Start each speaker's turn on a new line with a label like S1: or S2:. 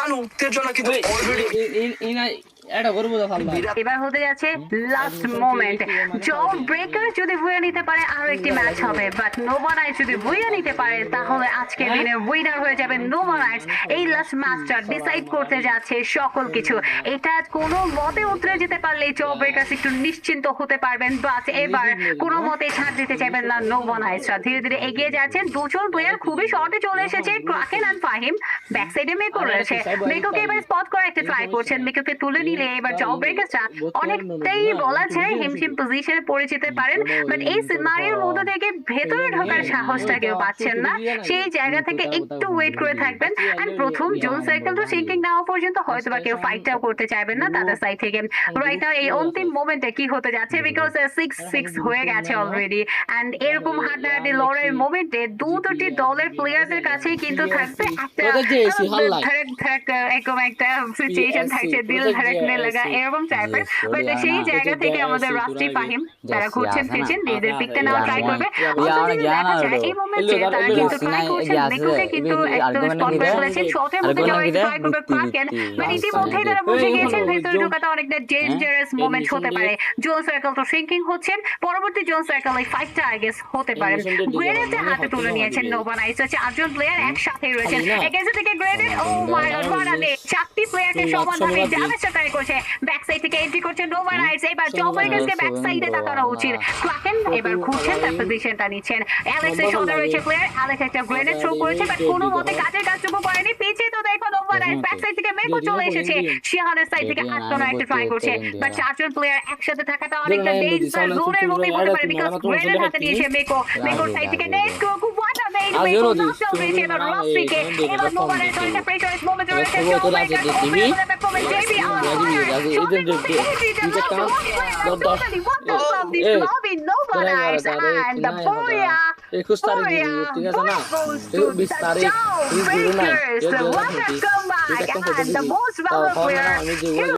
S1: জানো উত্তেজনা কিন্তু অলরেডি
S2: এবার হতে যাচ্ছে লাস্ট মোমেন্ট। জব ব্রেকার যদি বুয়ে নিতে পারে আরো একটি ম্যাচ হবে, বাট নোভা নাইটস যদি বুয়ে নিতে পারে তাহলে আজকের দিনের উইনার হয়ে যাবে নোভা নাইটস। এই লাস্ট ম্যাচটা ডিসাইড করতে যাচ্ছে সকল কিছু। এটা কোনো মতে উতরে যেতে পারলে জব ব্রেকার্স একটু নিশ্চিন্ত হতে পারবেন, বাট এবার কোনো মতে ছাড় দিতে চাইবেন না নোভা নাইটসরা। ধীরে ধীরে এগিয়ে যাচ্ছেন, দুজন প্লেয়ার খুবই শর্টে চলে এসেছে, ক্রাকেন আর ফাহিম। ব্যাক সাইডে মেকো রয়েছে, মেকোকে এবার স্পট করে একটা ট্রাই করছেন, মেকোকে তুলে নিলে এবার জব ব্রেকার্সরা অনেকটাই বলা যায় হিমশিম পজিশনে পড়ে যেতে পারেন। বাট এই সিনারিওর মধ্যে থেকে ভেতরে ঢোকার সাহসটা কেউ পাচ্ছেন না, সেই জায়গা থেকে একটু ওয়েট করে থাকবেন। এন্ড প্রথম জোন সাইকেল তো সিঙ্কিং নেওয়া পর্যন্ত হয়তো বা কেউ ফাইটটাও করতে চাইবেন না তাদের সাইড থেকে। রাইট নাও এই অন্তিম মোমেন্টে কি হতে যাচ্ছে, বিকজ 6-6 হয়ে গেছে অলরেডি। এন্ড এরকম হাড্ডাহাড্ডি লড়াইয়ের মোমেন্টে দুটি দলের প্লেয়ারদের কাছেই কিন্তু থাকবে একটা এরকম একটা সিচুয়েশন থাকছে, দিল ধড়কনে লাগা এরকম টাইপের। বাট সেই জায়গা থেকে আমাদের রাষ্ট্রী ফাহিম তারা ঘুরছেন ফিরছেন, নিজেদের পিকটা নেওয়া ট্রাই করবে। দেখা যায় এই মোমেন্টে তারা কিন্তু ট্রাই করছেন, মেকুকে কিন্তু একদম স্পট করে ফেলেছেন, শর্টের মধ্যে যাওয়ার ট্রাই করবে ক্রাকেন। বাট ইতিমধ্যেই তারা বুঝে গিয়েছেন ভেতরে ঢোকাটা অনেকটা ডেঞ্জারাস মোমেন্ট হতে পারে। জোন সার্কেল তো সিঙ্কিং হচ্ছেন, পরবর্তী জোন সার্কেল এই ফাইটটা আই গেস হতে পারে। গ্রেনেডে হাতে তুলে নিয়েছেন নোভা নাইটস, চারজন প্লেয়ার একসাথে রয়েছেন এগেন্সট থেকে গ্রেনেড। ও মাই গড, মারানে চারটি প্লেয়ারকে সমানভাবে ড্যামেজটা ট্রাই করছে, ব্যাক সাইড থেকে এন্ট্রি করছে নোভা নাইটস। এবার জব ব্রেকার্সকে ব্যাক সাইডে তাকানো উচিত। ক্রাকেন এবার ঘুরছেন, তার পজিশনটা নিচ্ছেন। অ্যালেক্সের সাথে রয়েছে প্লেয়ার, অ্যালেক্স একটা গ্রেনেড থ্রো করেছে, বাট কোনো মতে কাজের কাজটুকু করেনি। পিছে তো দেখো নোভা নাইটস ব্যাক সাইড থেকে মেকো চলে এসেছে, শিহানের সাইড থেকে আটকানো একটা ট্রাই করছে। বাট চারজন প্লেয়ার একসাথে থাকাটা অনেকটা ডেঞ্জার জোনের মধ্যে হতে পারে, বিকজ গ্রেনেড হাতে নিয়েছে মেকো। মেকোর সাইড থেকে নেট what a made Meko knockdown হয়েছে এবার রাফিকে। এবার নোভা নাইটস অনেকটা প্রেসারাইজ মোমেন্ট রয়েছে, জব ব্রেকার্স ওপরে ব্যাক কমে জেবি আর Nova Nights and the Boya
S3: 21 তারিখ ঠিক আছে না 20 তারিখ 20 July
S2: What a comeback and the most valuable player